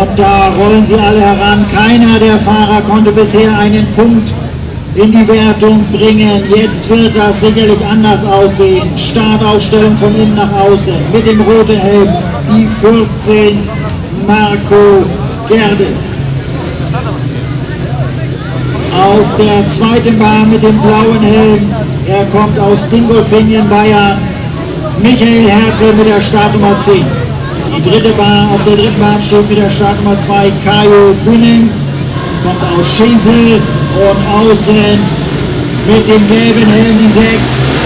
Und da rollen sie alle heran. Keiner der Fahrer konnte bisher einen Punkt in die Wertung bringen. Jetzt wird das sicherlich anders aussehen. Startaufstellung von innen nach außen mit dem roten Helm, die 14, Marco Gerdes. Auf der zweiten Bahn mit dem blauen Helm, er kommt aus Dingolfingen, Bayern, Michael Hertel mit der Startnummer 10. Die dritte Bahn, auf der dritten Bahn steht mit der Startnummer 2 Kajo Bühning, kommt aus Schesel, und außen mit dem gelben Helm die 6,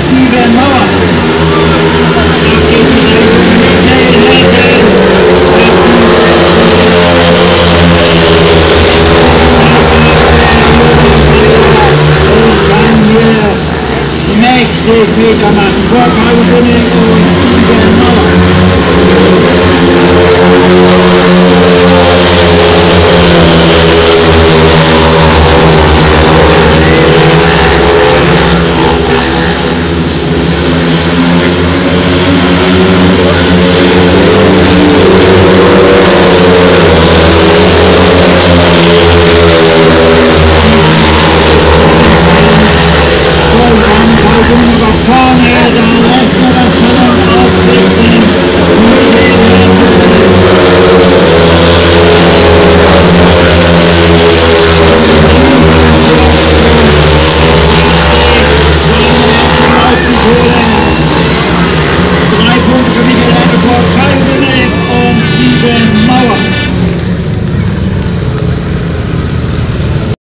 Steven Mauer. Mächtig Meter machen vor Kajo Bühning und Steven Mauer. Vorne, da lässt er das Talent aufblitzen.